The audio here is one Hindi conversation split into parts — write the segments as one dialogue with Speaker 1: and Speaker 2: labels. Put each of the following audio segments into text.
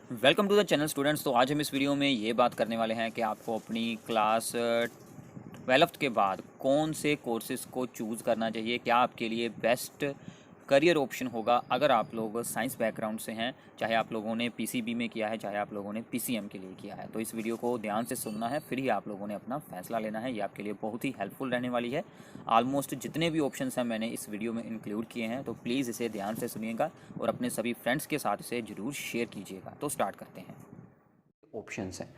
Speaker 1: Welcome to the channel students. तो आज हम इस वीडियो में ये बात करने वाले हैं कि आपको अपनी क्लास 12th के बाद कौन से कोर्सेज़ को चूज़ करना चाहिए, क्या आपके लिए बेस्ट करियर ऑप्शन होगा अगर आप लोग साइंस बैकग्राउंड से हैं, चाहे आप लोगों ने पीसीबी में किया है, चाहे आप लोगों ने पीसीएम के लिए किया है। तो इस वीडियो को ध्यान से सुनना है, फिर ही आप लोगों ने अपना फैसला लेना है। ये आपके लिए बहुत ही हेल्पफुल रहने वाली है। ऑलमोस्ट जितने भी ऑप्शंस हैं मैंने इस वीडियो में इंक्लूड किए हैं, तो प्लीज़ इसे ध्यान से सुनिएगा और अपने सभी फ्रेंड्स के साथ इसे ज़रूर शेयर कीजिएगा। तो स्टार्ट करते हैं।
Speaker 2: ऑप्शंस हैं।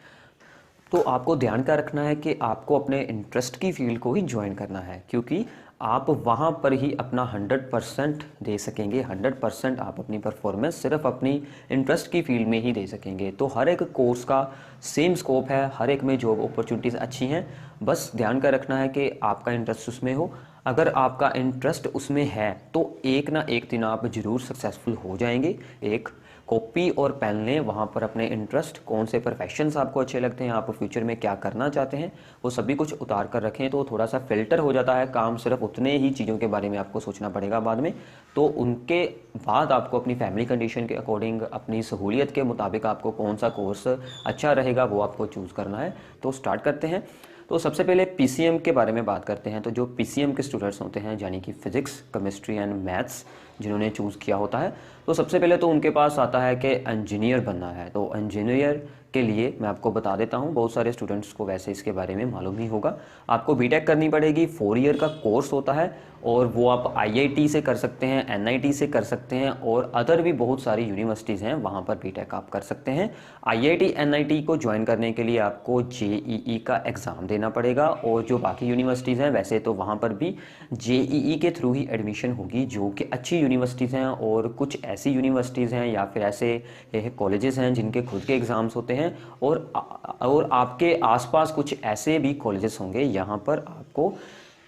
Speaker 2: तो आपको ध्यान क्या रखना है कि आपको अपने इंटरेस्ट की फील्ड को ही ज्वाइन करना है, क्योंकि आप वहाँ पर ही अपना 100% दे सकेंगे। 100% आप अपनी परफॉर्मेंस सिर्फ अपनी इंटरेस्ट की फील्ड में ही दे सकेंगे। तो हर एक कोर्स का सेम स्कोप है, हर एक में जॉब अपॉर्चुनिटीज़ अच्छी हैं। बस ध्यान क्या रखना है कि आपका इंटरेस्ट उसमें हो। अगर आपका इंटरेस्ट उसमें है तो एक ना एक दिन आप ज़रूर सक्सेसफुल हो जाएंगे। एक कॉपी और पेन लें, वहाँ पर अपने इंटरेस्ट, कौन से प्रोफेशंस आपको अच्छे लगते हैं, आप फ्यूचर में क्या करना चाहते हैं, वो सभी कुछ उतार कर रखें। तो थोड़ा सा फिल्टर हो जाता है काम, सिर्फ उतने ही चीज़ों के बारे में आपको सोचना पड़ेगा बाद में। तो उनके बाद आपको अपनी फैमिली कंडीशन के अकॉर्डिंग, अपनी सहूलियत के मुताबिक आपको कौन सा कोर्स अच्छा रहेगा वो आपको चूज़ करना है। तो स्टार्ट करते हैं। तो सबसे पहले पीसीएम के बारे में बात करते हैं। तो जो पीसीएम के स्टूडेंट्स होते हैं, यानी कि फिजिक्स, केमिस्ट्री एंड मैथ्स जिन्होंने चूज़ किया होता है, तो सबसे पहले तो उनके पास आता है कि इंजीनियर बनना है। तो इंजीनियर के लिए मैं आपको बता देता हूँ, बहुत सारे स्टूडेंट्स को वैसे इसके बारे में मालूम ही होगा। आपको बीटेक करनी पड़ेगी, 4 ईयर का कोर्स होता है, और वो आप आईआईटी से कर सकते हैं, एनआईटी से कर सकते हैं, और अदर भी बहुत सारी यूनिवर्सिटीज़ हैं, वहाँ पर बीटेक आप कर सकते हैं। आईआईटी एनआईटी को ज्वाइन करने के लिए आपको जेईई का एग्ज़ाम देना पड़ेगा, और जो बाकी यूनिवर्सिटीज़ हैं वैसे तो वहाँ पर भी जेईई के थ्रू ही एडमिशन होगी, जो कि अच्छी यूनिवर्सिटीज़ हैं। और कुछ ऐसी यूनिवर्सिटीज़ हैं या फिर ऐसे कॉलेजेस हैं जिनके खुद के एग्ज़ाम्स होते हैं, और आपके आसपास कुछ ऐसे भी कॉलेजेस होंगे यहाँ पर आपको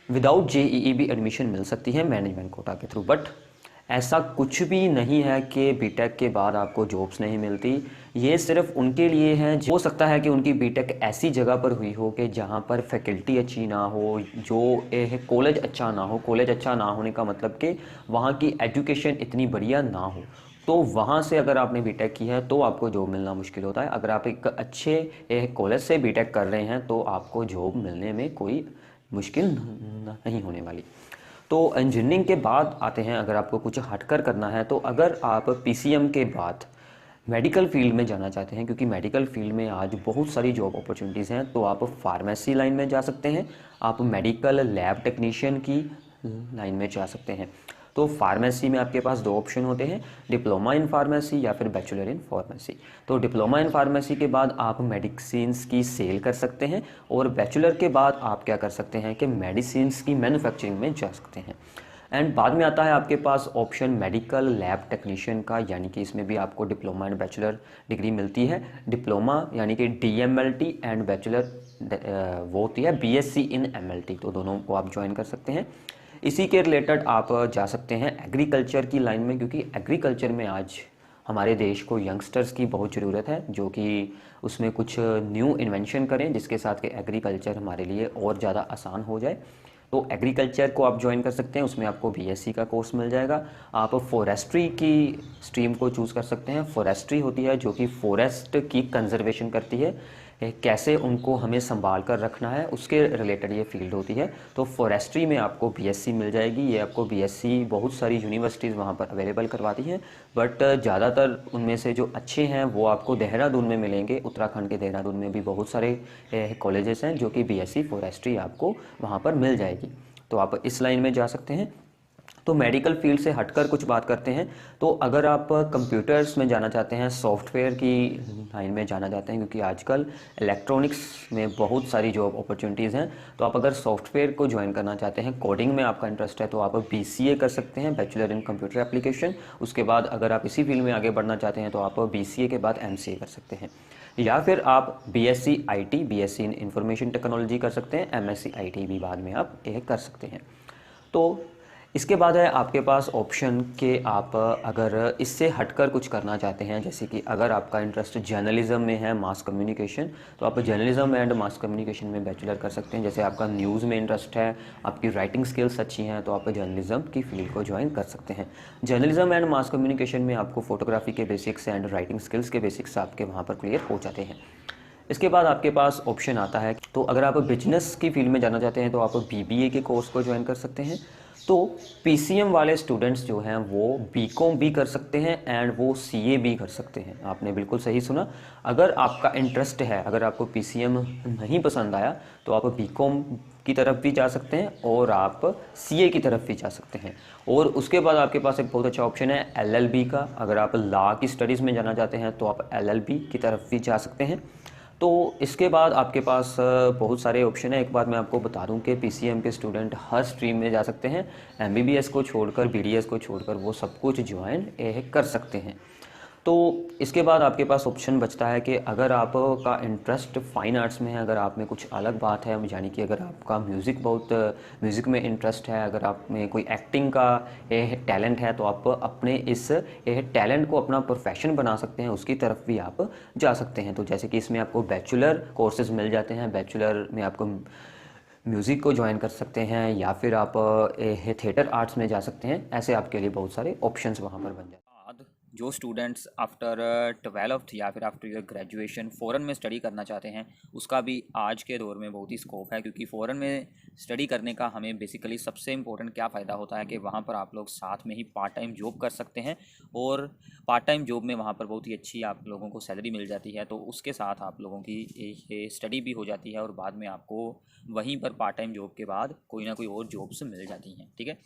Speaker 2: विदाउट जेईई भी एडमिशन मिल सकती है मैनेजमेंट कोटा के थ्रू। बट ऐसा कुछ भी नहीं है कि बीटेक के बाद आपको जॉब्स नहीं मिलती। ये सिर्फ उनके लिए है, हो सकता है कि उनकी बीटेक ऐसी जगह पर हुई हो कि जहाँ पर फैकल्टी अच्छी ना हो, जो कॉलेज अच्छा ना हो। कॉलेज अच्छा ना होने का मतलब कि वहाँ की एजुकेशन इतनी बढ़िया ना हो। तो वहाँ से अगर आपने बीटेक की है तो आपको जॉब मिलना मुश्किल होता है। अगर आप एक अच्छे कॉलेज से बीटेक कर रहे हैं तो आपको जॉब मिलने में कोई मुश्किल नहीं होने वाली। तो इंजीनियरिंग के बाद आते हैं, अगर आपको कुछ हटकर करना है, तो अगर आप पीसीएम के बाद मेडिकल फील्ड में जाना चाहते हैं, क्योंकि मेडिकल फील्ड में आज बहुत सारी जॉब अपॉर्चुनिटीज़ हैं, तो आप फार्मेसी लाइन में जा सकते हैं, आप मेडिकल लैब टेक्नीशियन की लाइन में जा सकते हैं। तो फार्मेसी में आपके पास दो ऑप्शन होते हैं, डिप्लोमा इन फार्मेसी या फिर बैचलर इन फार्मेसी। तो डिप्लोमा इन फार्मेसी के बाद आप मेडिसिन्स की सेल कर सकते हैं, और बैचलर के बाद आप क्या कर सकते हैं कि मेडिसिन्स की मैन्युफैक्चरिंग में जा सकते हैं। एंड बाद में आता है आपके पास ऑप्शन मेडिकल लैब टेक्नीशियन का, यानी कि इसमें भी आपको डिप्लोमा एंड बैचलर डिग्री मिलती है। डिप्लोमा यानी कि डीएमएलटी, एंड बैचलर वो होती है बीएससी इन एमएलटी। तो दोनों को आप ज्वाइन कर सकते हैं। इसी के रिलेटेड आप जा सकते हैं एग्रीकल्चर की लाइन में, क्योंकि एग्रीकल्चर में आज हमारे देश को यंगस्टर्स की बहुत ज़रूरत है, जो कि उसमें कुछ न्यू इन्वेंशन करें जिसके साथ कि एग्रीकल्चर हमारे लिए और ज़्यादा आसान हो जाए। तो एग्रीकल्चर को आप ज्वाइन कर सकते हैं, उसमें आपको बीएससी का कोर्स मिल जाएगा। आप फॉरेस्ट्री की स्ट्रीम को चूज़ कर सकते हैं। फॉरेस्ट्री होती है जो कि फॉरेस्ट की कंजर्वेशन करती है, कैसे उनको हमें संभाल कर रखना है, उसके रिलेटेड ये फील्ड होती है। तो फॉरेस्ट्री में आपको बीएससी मिल जाएगी। ये आपको बीएससी बहुत सारी यूनिवर्सिटीज़ वहाँ पर अवेलेबल करवाती हैं, बट ज़्यादातर उनमें से जो अच्छे हैं वो आपको देहरादून में मिलेंगे। उत्तराखंड के देहरादून में भी बहुत सारे कॉलेजेस हैं जो कि बीएससी फॉरेस्ट्री आपको वहाँ पर मिल जाएगी। तो आप इस लाइन में जा सकते हैं। तो मेडिकल फील्ड से हटकर कुछ बात करते हैं। तो अगर आप कंप्यूटर्स में जाना चाहते हैं, सॉफ्टवेयर की लाइन में जाना चाहते हैं, क्योंकि आजकल इलेक्ट्रॉनिक्स में बहुत सारी जॉब अपॉर्चुनिटीज़ हैं, तो आप अगर सॉफ्टवेयर को ज्वाइन करना चाहते हैं, कोडिंग में आपका इंटरेस्ट है, तो आप बीसीए कर सकते हैं, बैचलर इन कंप्यूटर एप्लीकेशन। उसके बाद अगर आप इसी फील्ड में आगे बढ़ना चाहते हैं तो आप बीसीए के बाद एमसीए कर सकते हैं, या फिर आप BSc IT, BSc in information technology कर सकते हैं, एमएससी आईटी भी बाद में आप कर सकते हैं। तो इसके बाद है आपके पास ऑप्शन कि आप अगर इससे हटकर कुछ करना चाहते हैं, जैसे कि अगर आपका इंटरेस्ट जर्नलिज्म में है, मास कम्युनिकेशन, तो आप जर्नलिज्म एंड मास कम्युनिकेशन में बैचलर कर सकते हैं। जैसे आपका न्यूज़ में इंटरेस्ट है, आपकी राइटिंग स्किल्स अच्छी हैं, तो आप जर्नलिज्म की फील्ड को ज्वाइन कर सकते हैं। जर्नलिज्म एंड मास कम्युनिकेशन में आपको फोटोग्राफी के बेसिक्स एंड राइटिंग स्किल्स के बेसिक्स आपके वहाँ पर क्लियर हो जाते हैं। इसके बाद आपके पास ऑप्शन आता है, तो अगर आप बिजनेस की फील्ड में जाना चाहते हैं तो आप बीबीए के कोर्स को ज्वाइन कर सकते हैं। तो पीसीएम वाले स्टूडेंट्स जो हैं वो बीकॉम भी कर सकते हैं एंड वो सीए भी कर सकते हैं। आपने बिल्कुल सही सुना। अगर आपका इंटरेस्ट है, अगर आपको पीसीएम नहीं पसंद आया तो आप बीकॉम की तरफ भी जा सकते हैं और आप सीए की तरफ भी जा सकते हैं। और उसके बाद आपके पास एक बहुत अच्छा ऑप्शन है एलएलबी का। अगर आप लॉ की स्टडीज़ में जाना चाहते हैं तो आप एलएलबी की तरफ भी जा सकते हैं। तो इसके बाद आपके पास बहुत सारे ऑप्शन है। एक बात मैं आपको बता दूं कि पीसीएम के स्टूडेंट हर स्ट्रीम में जा सकते हैं। एमबीबीएस को छोड़कर, बीडीएस को छोड़कर वो सब कुछ ज्वाइन कर सकते हैं। तो इसके बाद आपके पास ऑप्शन बचता है कि अगर आपका इंटरेस्ट फाइन आर्ट्स में है, अगर आप में कुछ अलग बात है, यानी कि अगर आपका म्यूज़िक में इंटरेस्ट है, अगर आप में कोई एक्टिंग का टैलेंट है, तो आप अपने इस टैलेंट को अपना प्रोफेशन बना सकते हैं, उसकी तरफ भी आप जा सकते हैं। तो जैसे कि इसमें आपको बैचलर कोर्सेज मिल जाते हैं। बैचलर में आपको म्यूज़िक को ज्वाइन कर सकते हैं या फिर आप थिएटर आर्ट्स में जा सकते हैं। ऐसे आपके लिए बहुत सारे ऑप्शंस वहाँ पर बन जाते हैं।
Speaker 1: बाद जो स्टूडेंट्स आफ्टर 12th या फिर आफ्टर योर ग्रेजुएशन फ़ॉरेन में स्टडी करना चाहते हैं, उसका भी आज के दौर में बहुत ही स्कोप है, क्योंकि फ़ॉरेन में स्टडी करने का हमें बेसिकली सबसे इम्पोर्टेंट क्या फ़ायदा होता है कि वहाँ पर आप लोग साथ में ही पार्ट टाइम जॉब कर सकते हैं, और पार्ट टाइम जॉब में वहाँ पर बहुत ही अच्छी आप लोगों को सैलरी मिल जाती है। तो उसके साथ आप लोगों की स्टडी भी हो जाती है और बाद में आपको वहीं पर पार्ट टाइम जॉब के बाद कोई ना कोई और जॉब्स मिल जाती हैं। ठीक है,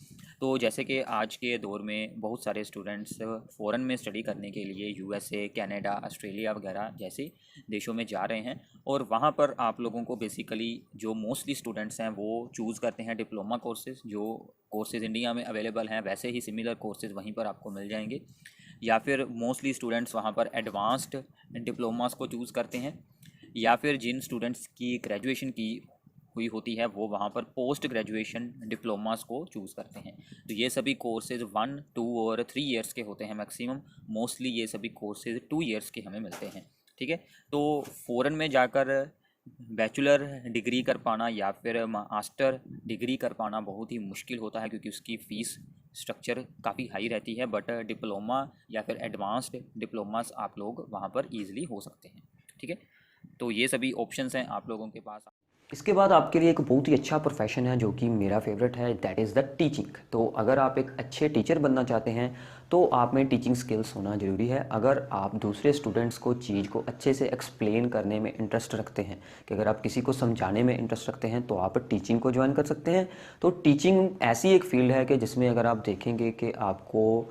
Speaker 1: तो जैसे कि आज के दौर में बहुत सारे स्टूडेंट्स फ़ॉरेन में स्टडी करने के लिए यूएसए, कनाडा, ऑस्ट्रेलिया वगैरह जैसे देशों में जा रहे हैं, और वहाँ पर आप लोगों को बेसिकली जो मोस्टली स्टूडेंट्स हैं वो चूज़ करते हैं डिप्लोमा कोर्सेज़। जो कोर्सेज़ इंडिया में अवेलेबल हैं वैसे ही सिमिलर कोर्सेज़ वहीं पर आपको मिल जाएंगे, या फिर मोस्टली स्टूडेंट्स वहाँ पर एडवांस्ड डिप्लोमास को चूज़ करते हैं, या फिर जिन स्टूडेंट्स की ग्रेजुएशन की हुई होती है वो वहाँ पर पोस्ट ग्रेजुएशन डिप्लोमास को चूज़ करते हैं। तो ये सभी कोर्सेज़ 1, 2 और 3 ईयर्स के होते हैं मैक्सिमम। मोस्टली ये सभी कोर्सेज़ 2 ईयर्स के हमें मिलते हैं। ठीक है, तो फ़ॉरेन में जाकर बैचलर डिग्री कर पाना या फिर मास्टर डिग्री कर पाना बहुत ही मुश्किल होता है, क्योंकि उसकी फ़ीस स्ट्रक्चर काफ़ी हाई रहती है। बट डिप्लोमा या फिर एडवांस्ड डिप्लोमास आप लोग वहाँ पर ईज़िली हो सकते हैं। ठीक है, तो ये सभी ऑप्शंस हैं आप लोगों के पास।
Speaker 2: इसके बाद आपके लिए एक बहुत ही अच्छा प्रोफेशन है जो कि मेरा फेवरेट है, दैट इज़ द टीचिंग। तो अगर आप एक अच्छे टीचर बनना चाहते हैं तो आप में टीचिंग स्किल्स होना ज़रूरी है। अगर आप दूसरे स्टूडेंट्स को चीज़ को अच्छे से एक्सप्लेन करने में इंटरेस्ट रखते हैं, कि अगर आप किसी को समझाने में इंटरेस्ट रखते हैं तो आप टीचिंग को ज्वाइन कर सकते हैं। तो टीचिंग ऐसी एक फील्ड है कि जिसमें अगर आप देखेंगे कि आपको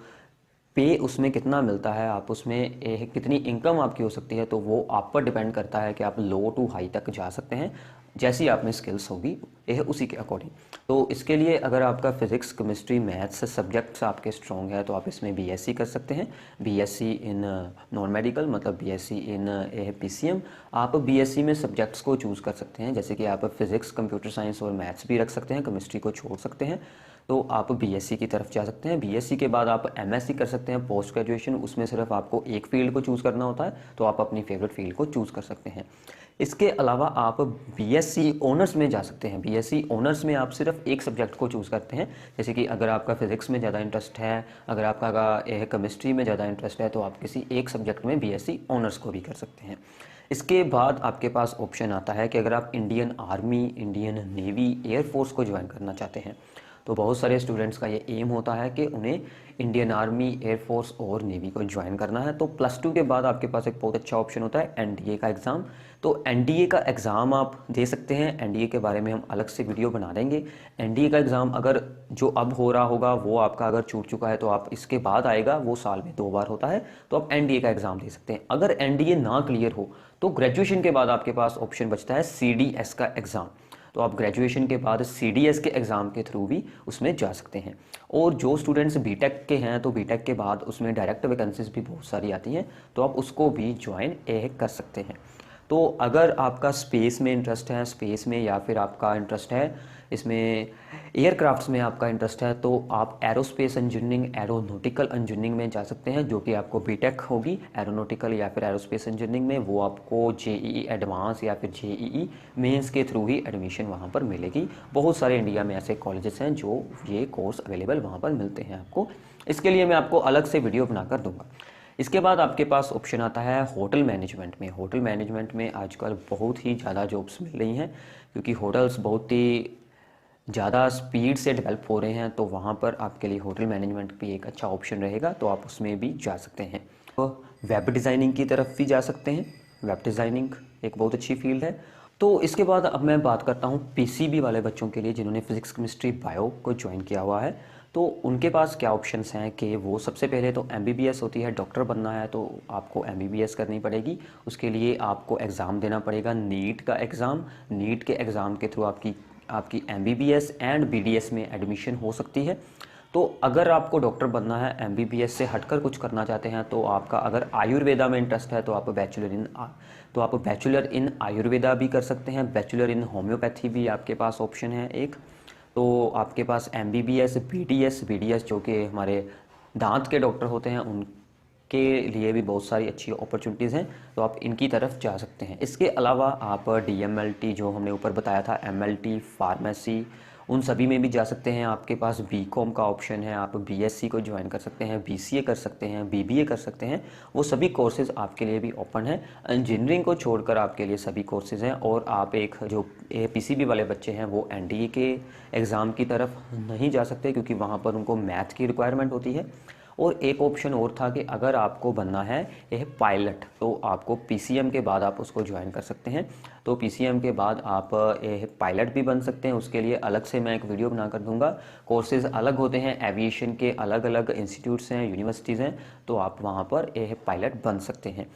Speaker 2: पे उसमें कितना मिलता है, आप उसमें कितनी इनकम आपकी हो सकती है, तो वो आप पर डिपेंड करता है कि आप लो टू हाई तक जा सकते हैं जैसी आप में स्किल्स होगी यह उसी के अकॉर्डिंग। तो इसके लिए अगर आपका फिज़िक्स, केमिस्ट्री, मैथ्स सब्जेक्ट्स आपके स्ट्रॉन्ग है तो आप इसमें बीएससी कर सकते हैं। बीएससी इन नॉन मेडिकल, मतलब बीएससी इन पीसीएम। आप बीएससी में सब्जेक्ट्स को चूज़ कर सकते हैं, जैसे कि आप फिज़िक्स, कंप्यूटर साइंस और मैथ्स भी रख सकते हैं, केमिस्ट्री को छोड़ सकते हैं। तो आप बीएससी की तरफ जा सकते हैं। बीएससी के बाद आप एमएससी कर सकते हैं, पोस्ट ग्रेजुएशन। उसमें सिर्फ आपको एक फील्ड को चूज़ करना होता है, तो आप अपनी फेवरेट फील्ड को चूज़ कर सकते हैं। इसके अलावा आप बीएससी ऑनर्स में जा सकते हैं। बीएससी ऑनर्स में आप सिर्फ एक सब्जेक्ट को चूज़ करते हैं, जैसे कि अगर आपका फिज़िक्स में ज़्यादा इंटरेस्ट है, अगर आपका केमिस्ट्री में ज़्यादा इंटरेस्ट है, तो आप किसी एक सब्जेक्ट में बीएससी ऑनर्स को भी कर सकते हैं। इसके बाद आपके पास ऑप्शन आता है कि अगर आप Indian army, Indian navy, air force को ज्वाइन करना चाहते हैं, तो बहुत सारे स्टूडेंट्स का ये एम होता है कि उन्हें इंडियन आर्मी, एयरफोर्स और नेवी को ज्वाइन करना है। तो +2 के बाद आपके पास एक बहुत अच्छा ऑप्शन होता है एनडीए का एग्ज़ाम। तो एनडीए का एग्ज़ाम आप दे सकते हैं। एनडीए के बारे में हम अलग से वीडियो बना देंगे। एनडीए का एग्ज़ाम अगर जो अब हो रहा होगा वो आपका अगर छूट चुका है तो आप इसके बाद आएगा, वो साल में 2 बार होता है, तो आप एनडीए का एग्ज़ाम दे सकते हैं। अगर एनडीए ना क्लियर हो तो ग्रेजुएशन के बाद आपके पास ऑप्शन बचता है सीडीएस का एग्ज़ाम। तो आप ग्रेजुएशन के बाद सीडीएस के एग्ज़ाम के थ्रू भी उसमें जा सकते हैं। और जो स्टूडेंट्स बीटेक के हैं तो बीटेक के बाद उसमें डायरेक्ट वैकेंसीज भी बहुत सारी आती हैं, तो आप उसको भी ज्वाइन कर सकते हैं। तो अगर आपका स्पेस में इंटरेस्ट है, स्पेस में, या फिर आपका इंटरेस्ट है इसमें एयरक्राफ्ट्स में आपका इंटरेस्ट है, तो आप एरोस्पेस इंजीनियरिंग, एरोनॉटिकल इंजीनियरिंग में जा सकते हैं, जो कि आपको बीटेक होगी एरोनॉटिकल या फिर एरोस्पेस इंजीनियरिंग में। वो आपको जेईई एडवांस या फिर जेईई मेंस के थ्रू ही एडमिशन वहाँ पर मिलेगी। बहुत सारे इंडिया में ऐसे कॉलेजेस हैं जो ये कोर्स अवेलेबल वहाँ पर मिलते हैं आपको। इसके लिए मैं आपको अलग से वीडियो बनाकर दूंगा। इसके बाद आपके पास ऑप्शन आता है होटल मैनेजमेंट में। होटल मैनेजमेंट में आजकल बहुत ही ज़्यादा जॉब्स मिल रही हैं, क्योंकि होटल्स बहुत ही ज़्यादा स्पीड से डेवलप हो रहे हैं, तो वहाँ पर आपके लिए होटल मैनेजमेंट भी एक अच्छा ऑप्शन रहेगा, तो आप उसमें भी जा सकते हैं। तो वेब डिज़ाइनिंग की तरफ भी जा सकते हैं। वेब डिज़ाइनिंग एक बहुत अच्छी फील्ड है। तो इसके बाद अब मैं बात करता हूँ पीसीबी वाले बच्चों के लिए, जिन्होंने फिज़िक्स केमिस्ट्री बायो को ज्वाइन किया हुआ है। तो उनके पास क्या ऑप्शंस हैं कि वो सबसे पहले तो एमबीबीएस होती है, डॉक्टर बनना है तो आपको एमबीबीएस करनी पड़ेगी। उसके लिए आपको एग्ज़ाम देना पड़ेगा, नीट का एग्ज़ाम। नीट के एग्ज़ाम के थ्रू आपकी एमबीबीएस एंड बीडीएस में एडमिशन हो सकती है। तो अगर आपको डॉक्टर बनना है, एमबीबीएस से हटकर कुछ करना चाहते हैं, तो आपका अगर आयुर्वेदा में इंटरेस्ट है तो आप बैचलर इन आयुर्वेदा भी कर सकते हैं। बैचलर इन होम्योपैथी भी आपके पास ऑप्शन है एक। तो आपके पास एमबीबीएस, बीडीएस जो कि हमारे दांत के डॉक्टर होते हैं, उनके लिए भी बहुत सारी अच्छी अपॉर्चुनिटीज़ हैं, तो आप इनकी तरफ जा सकते हैं। इसके अलावा आप डीएमएलटी जो हमने ऊपर बताया था, एमएलटी, फार्मेसी, उन सभी में भी जा सकते हैं। आपके पास बीकॉम का ऑप्शन है, आप बीएससी को ज्वाइन कर सकते हैं, बीसीए कर सकते हैं, बीबीए कर सकते हैं। वो सभी कोर्सेज़ आपके लिए भी ओपन है। इंजीनियरिंग को छोड़कर आपके लिए सभी कोर्सेज़ हैं। और आप एक जो पीसीबी वाले बच्चे हैं वो एनडीए के एग्ज़ाम की तरफ नहीं जा सकते, क्योंकि वहाँ पर उनको मैथ की रिक्वायरमेंट होती है। और एक ऑप्शन और था कि अगर आपको बनना है यह पायलट, तो आपको पीसीएम के बाद आप उसको ज्वाइन कर सकते हैं। तो पीसीएम के बाद आप यह पायलट भी बन सकते हैं। उसके लिए अलग से मैं एक वीडियो बना कर दूंगा। कोर्सेज़ अलग होते हैं, एविएशन के अलग अलग इंस्टीट्यूट्स हैं, यूनिवर्सिटीज़ हैं, तो आप वहाँ पर यह पायलट बन सकते हैं।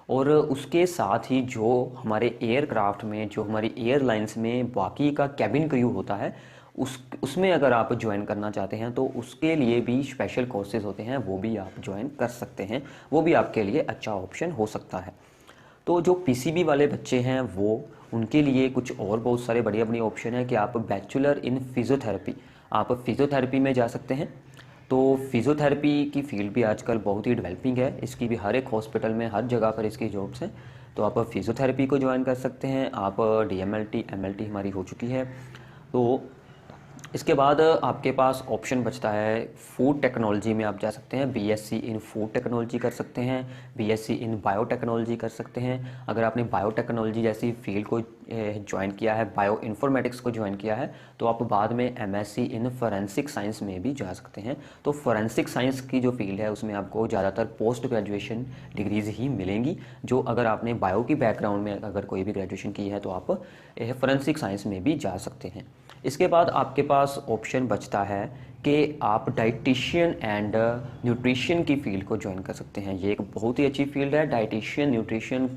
Speaker 2: और उसके साथ ही जो हमारे एयरक्राफ्ट में, जो हमारी एयरलाइंस में बाकी का कैबिन क्रू होता है, उसमें अगर आप ज्वाइन करना चाहते हैं तो उसके लिए भी स्पेशल कोर्सेज़ होते हैं, वो भी आप ज्वाइन कर सकते हैं। वो भी आपके लिए अच्छा ऑप्शन हो सकता है। तो जो पीसीबी वाले बच्चे हैं वो, उनके लिए कुछ और बहुत सारे बढ़िया बढ़िया ऑप्शन है कि आप बैचलर इन फिज़ियोथेरेपी, आप फिज़ियोथेरेपी में जा सकते हैं। तो फिज़ियोथेरेपी की फील्ड भी आजकल बहुत ही डेवलपिंग है। इसकी भी हर एक हॉस्पिटल में, हर जगह पर इसकी जॉब्स हैं। तो आप फिज़ियोथेरेपी को ज्वाइन कर सकते हैं। आप डीएमएलटी, एमएलटी हमारी हो चुकी है। तो इसके बाद आपके पास ऑप्शन बचता है फूड टेक्नोलॉजी में आप जा सकते हैं। बीएससी इन फूड टेक्नोलॉजी कर सकते हैं, बीएससी इन बायोटेक्नोलॉजी कर सकते हैं। अगर आपने बायोटेक्नोलॉजी जैसी फील्ड को ज्वाइन किया है, बायो इन्फॉर्मेटिक्स को ज्वाइन किया है, तो आप बाद में एमएससी इन फॉरेंसिक साइंस में भी जा सकते हैं। तो फॉरेंसिक साइंस की जो फील्ड है उसमें आपको ज़्यादातर पोस्ट ग्रेजुएशन डिग्रीज़ ही मिलेंगी। जो अगर आपने बायो की बैकग्राउंड में अगर कोई भी ग्रेजुएशन की है तो आप फॉरेंसिक साइंस में भी जा सकते हैं। इसके बाद आपके पास ऑप्शन बचता है कि आप डाइटिशियन एंड न्यूट्रिशन की फील्ड को ज्वाइन कर सकते हैं। ये एक बहुत ही अच्छी फील्ड है। डाइटिशियन, न्यूट्रिशन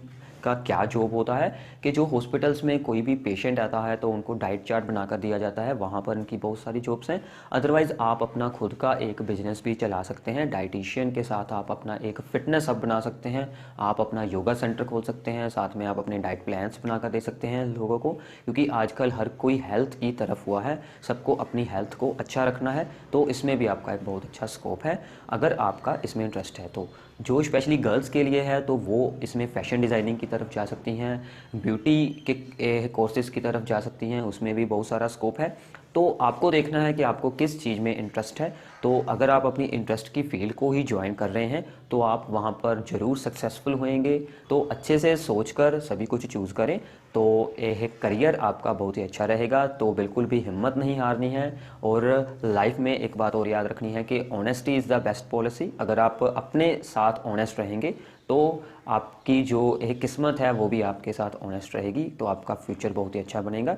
Speaker 2: का क्या जॉब होता है कि जो हॉस्पिटल्स में कोई भी पेशेंट आता है तो उनको डाइट चार्ट बनाकर दिया जाता है, वहाँ पर इनकी बहुत सारी जॉब्स हैं। अदरवाइज़ आप अपना खुद का एक बिजनेस भी चला सकते हैं। डाइटिशियन के साथ आप अपना एक फ़िटनेस हब बना सकते हैं, आप अपना योगा सेंटर खोल सकते हैं, साथ में आप अपने डाइट प्लान्स बनाकर दे सकते हैं लोगों को, क्योंकि आजकल हर कोई हेल्थ की तरफ हुआ है, सबको अपनी हेल्थ को अच्छा रखना है। तो इसमें भी आपका एक बहुत अच्छा स्कोप है अगर आपका इसमें इंटरेस्ट है तो। जो स्पेशली गर्ल्स के लिए है तो वो इसमें फ़ैशन डिज़ाइनिंग की तरफ जा सकती हैं, ब्यूटी के कोर्सेज़ की तरफ जा सकती हैं, उसमें भी बहुत सारा स्कोप है। तो आपको देखना है कि आपको किस चीज़ में इंटरेस्ट है। तो अगर आप अपनी इंटरेस्ट की फील्ड को ही ज्वाइन कर रहे हैं तो आप वहाँ पर ज़रूर सक्सेसफुल होंगे। तो अच्छे से सोचकर सभी कुछ चूज़ करें, तो एक करियर आपका बहुत ही अच्छा रहेगा। तो बिल्कुल भी हिम्मत नहीं हारनी है। और लाइफ में एक बात और याद रखनी है कि honesty is the best policy. अगर आप अपने साथ ऑनेस्ट रहेंगे तो आपकी जो एक किस्मत है वो भी आपके साथ ऑनेस्ट रहेगी, तो आपका फ्यूचर बहुत ही अच्छा बनेगा।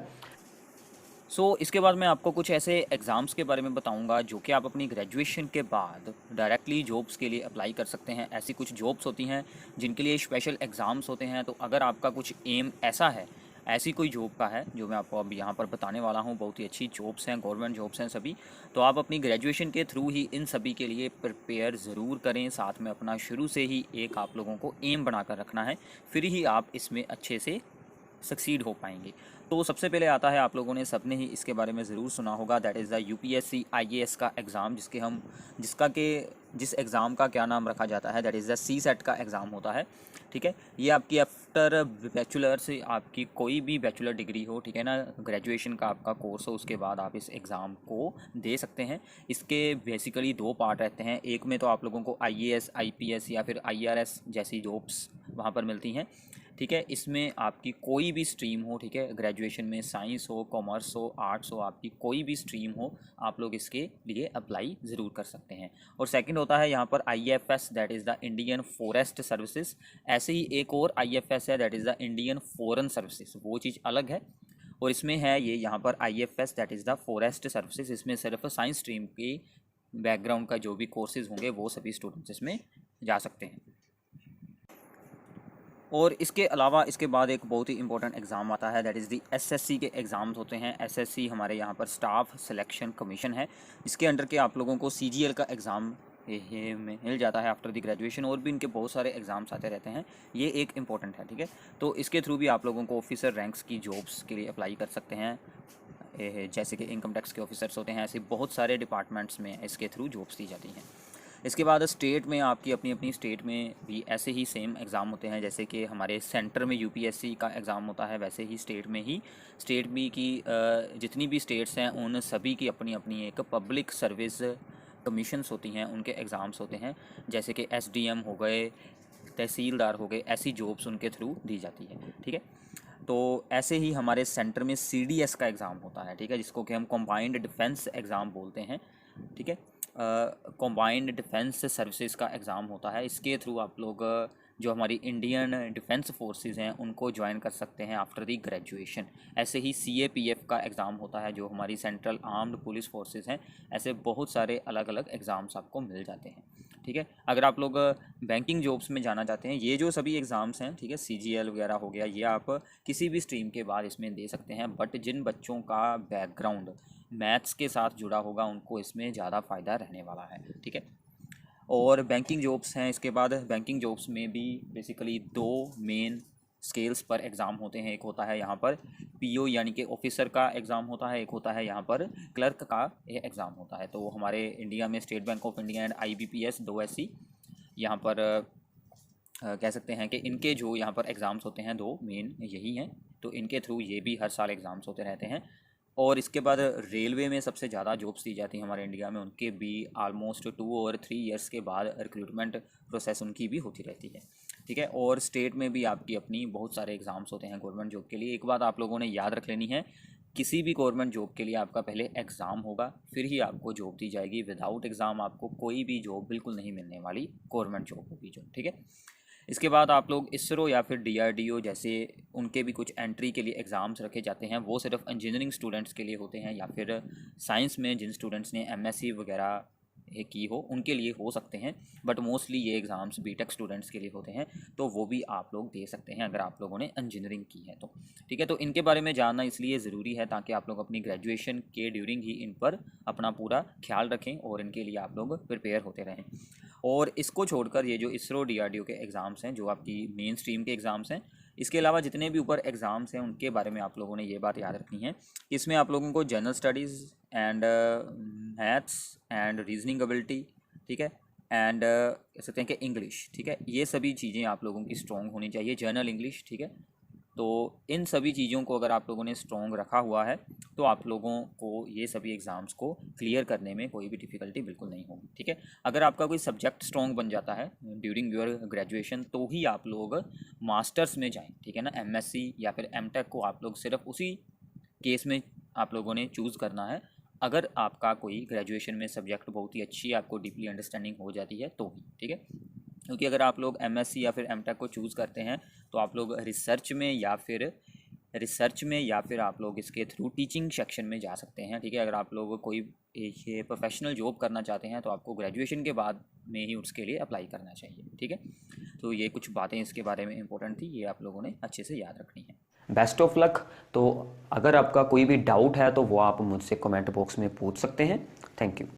Speaker 1: इसके बाद मैं आपको कुछ ऐसे एग्ज़ाम्स के बारे में बताऊंगा जो कि आप अपनी ग्रेजुएशन के बाद डायरेक्टली जॉब्स के लिए अप्लाई कर सकते हैं। ऐसी कुछ जॉब्स होती हैं जिनके लिए स्पेशल एग्ज़ाम्स होते हैं। तो अगर आपका कुछ एम ऐसा है, ऐसी कोई जॉब का है जो मैं आपको अब यहाँ पर बताने वाला हूँ। बहुत ही अच्छी जॉब्स हैं, गवर्नमेंट जॉब्स हैं सभी। तो आप अपनी ग्रेजुएशन के थ्रू ही इन सभी के लिए प्रिपेयर ज़रूर करें। साथ में अपना शुरू से ही एक आप लोगों को एम बनाकर रखना है, फिर ही आप इसमें अच्छे से सक्सीड हो पाएंगे। तो सबसे पहले आता है, आप लोगों ने सबने ही इसके बारे में ज़रूर सुना होगा, that is the UPSC IAS का एग्ज़ाम, जिस एग्ज़ाम का क्या नाम रखा जाता है, that is the CSAT का एग्ज़ाम होता है। ठीक है, ये आपकी आफ्टर बैचलर से आपकी कोई भी बैचलर डिग्री हो, ठीक है ना, ग्रेजुएशन का आपका कोर्स हो, उसके बाद आप इस एग्ज़ाम को दे सकते हैं। इसके बेसिकली 2 पार्ट रहते हैं। एक में तो आप लोगों को आईएएस, आईपीएस या फिर आईआरएस जैसी जॉब्स वहाँ पर मिलती हैं। ठीक है, इसमें आपकी कोई भी स्ट्रीम हो, ठीक है, ग्रेजुएशन में साइंस हो, कॉमर्स हो, आर्ट्स हो, आपकी कोई भी स्ट्रीम हो, आप लोग इसके लिए अप्लाई ज़रूर कर सकते हैं। और सेकंड होता है यहाँ पर IFS, that is the Indian forest services. ऐसे ही एक और आईएफएस है, that is the Indian foreign services, वो चीज़ अलग है। और इसमें है ये यहाँ पर IFS, that is the forest services. इसमें सिर्फ साइंस स्ट्रीम की बैकग्राउंड का जो भी कोर्सेज होंगे वो सभी स्टूडेंट्स इसमें जा सकते हैं। और इसके अलावा इसके बाद एक बहुत ही इंपॉर्टेंट एग्ज़ाम आता है, दैट इज़ दी एसएससी के एग्ज़ाम्स होते हैं। एसएससी हमारे यहाँ पर स्टाफ सिलेक्शन कमीशन है, इसके अंडर के आप लोगों को सीजीएल का एग्ज़ाम में मिल जाता है आफ्टर दी ग्रेजुएशन। और भी इनके बहुत सारे एग्ज़ाम्स आते रहते हैं, ये एक इंपॉर्टेंट है। ठीक है, तो इसके थ्रू भी आप लोगों को ऑफिसर रैंक्स की जॉब्स के लिए अप्लाई कर सकते हैं। जैसे कि इनकम टैक्स के ऑफिसर्स होते हैं, ऐसे बहुत सारे डिपार्टमेंट्स में इसके थ्रू जॉब्स दी जाती हैं। इसके बाद स्टेट में आपकी अपनी अपनी स्टेट में भी ऐसे ही सेम एग्ज़ाम होते हैं। जैसे कि हमारे सेंटर में यूपीएससी का एग्ज़ाम होता है, वैसे ही स्टेट भी की जितनी भी स्टेट्स हैं उन सभी की अपनी अपनी एक पब्लिक सर्विस कमीशंस होती हैं, उनके एग्ज़ाम्स होते हैं। जैसे कि एसडीएम हो गए, तहसीलदार हो गए, ऐसी जॉब्स उनके थ्रू दी जाती है। ठीक है, तो ऐसे ही हमारे सेंटर में सीडीएस का एग्ज़ाम होता है, ठीक है, जिसको कि हम कंबाइंड डिफेंस एग्ज़ाम बोलते हैं। ठीक है, कंबाइंड डिफेंस सर्विसेज का एग्ज़ाम होता है। इसके थ्रू आप लोग जो हमारी इंडियन डिफेंस फोर्सेस हैं उनको ज्वाइन कर सकते हैं आफ्टर दी ग्रेजुएशन। ऐसे ही सीएपीएफ का एग्ज़ाम होता है, जो हमारी सेंट्रल आर्म्ड पुलिस फोर्सेस हैं। ऐसे बहुत सारे अलग अलग एग्ज़ाम्स आपको मिल जाते हैं। ठीक है, अगर आप लोग बैंकिंग जॉब्स में जाना चाहते हैं, ये जो सभी एग्ज़ाम्स हैं, ठीक है, सीजीएल वगैरह हो गया, ये आप किसी भी स्ट्रीम के बाद इसमें दे सकते हैं। बट जिन बच्चों का बैकग्राउंड मैथ्स के साथ जुड़ा होगा उनको इसमें ज़्यादा फ़ायदा रहने वाला है। ठीक है, और बैंकिंग जॉब्स हैं। इसके बाद बैंकिंग जॉब्स में भी बेसिकली 2 मेन स्केल्स पर एग्ज़ाम होते हैं। एक होता है यहाँ पर पीओ यानी कि ऑफिसर का एग्ज़ाम होता है, एक होता है यहाँ पर क्लर्क का एग्ज़ाम होता है। तो हमारे इंडिया में state bank of India and IBPS 2 ऐसी यहाँ पर कह सकते हैं कि इनके जो यहाँ पर एग्ज़ाम्स होते हैं 2 मेन यही हैं। तो इनके थ्रू ये भी हर साल एग्ज़ाम्स होते रहते हैं। और इसके बाद रेलवे में सबसे ज़्यादा जॉब्स दी जाती हैं हमारे इंडिया में, उनके भी आलमोस्ट 2 और 3 ईयर्स के बाद रिक्रूटमेंट प्रोसेस उनकी भी होती रहती है। ठीक है, और स्टेट में भी आपकी अपनी बहुत सारे एग्ज़ाम्स होते हैं गवर्नमेंट जॉब के लिए। एक बात आप लोगों ने याद रख लेनी है, किसी भी गवर्नमेंट जॉब के लिए आपका पहले एग्ज़ाम होगा, फिर ही आपको जॉब दी जाएगी। विदाउट एग्ज़ाम आपको कोई भी जॉब बिल्कुल नहीं मिलने वाली, गवर्नमेंट जॉब होगी जो। ठीक है, इसके बाद आप लोग इसरो या फिर डीआरडीओ जैसे उनके भी कुछ एंट्री के लिए एग्ज़ाम्स रखे जाते हैं। वो सिर्फ इंजीनियरिंग स्टूडेंट्स के लिए होते हैं, या फिर साइंस में जिन स्टूडेंट्स ने एमएससी वगैरह की हो उनके लिए हो सकते हैं। बट मोस्टली ये एग्ज़ाम्स बीटेक स्टूडेंट्स के लिए होते हैं, तो वो भी आप लोग दे सकते हैं अगर आप लोगों ने इंजीनियरिंग की है तो। ठीक है, तो इनके बारे में जानना इसलिए ज़रूरी है ताकि आप लोग अपनी ग्रेजुएशन के ड्यूरिंग ही इन पर अपना पूरा ख्याल रखें और इनके लिए आप लोग प्रिपेयर होते रहें। और इसको छोड़कर ये जो इसरो डीआरडीओ के एग्ज़ाम्स हैं, जो आपकी मेन स्ट्रीम के एग्ज़ाम्स हैं, इसके अलावा जितने भी ऊपर एग्ज़ाम्स हैं उनके बारे में आप लोगों ने ये बात याद रखनी है कि इसमें आप लोगों को general studies and maths and reasoning ability, ठीक है, एंड कह सकते हैं कि इंग्लिश, ठीक है, ये सभी चीज़ें आप लोगों की स्ट्रॉन्ग होनी चाहिए, जनरल इंग्लिश। ठीक है, तो इन सभी चीज़ों को अगर आप लोगों ने स्ट्रॉन्ग रखा हुआ है तो आप लोगों को ये सभी एग्ज़ाम्स को क्लियर करने में कोई भी डिफ़िकल्टी बिल्कुल नहीं होगी। ठीक है, अगर आपका कोई सब्जेक्ट स्ट्रॉन्ग बन जाता है ड्यूरिंग योर ग्रेजुएशन तो ही आप लोग मास्टर्स में जाएं। ठीक है ना, एमएससी या फिर एमटेक को आप लोग सिर्फ उसी केस में आप लोगों ने चूज़ करना है अगर आपका कोई ग्रेजुएशन में सब्जेक्ट बहुत ही अच्छी आपको डीपली अंडरस्टैंडिंग हो जाती है तो ही। ठीक है, क्योंकि अगर आप लोग एमएससी या फिर एमटेक को चूज़ करते हैं तो आप लोग रिसर्च में या फिर आप लोग इसके थ्रू टीचिंग सेक्शन में जा सकते हैं। ठीक है, अगर आप लोग कोई ये प्रोफेशनल जॉब करना चाहते हैं तो आपको ग्रेजुएशन के बाद में ही उसके लिए अप्लाई करना चाहिए। ठीक है, तो ये कुछ बातें इसके बारे में इंपॉर्टेंट थी, ये आप लोगों ने अच्छे से याद रखनी है।
Speaker 2: Best of luck. तो अगर आपका कोई भी डाउट है तो वो आप मुझसे कमेंट बॉक्स में पूछ सकते हैं। Thank you.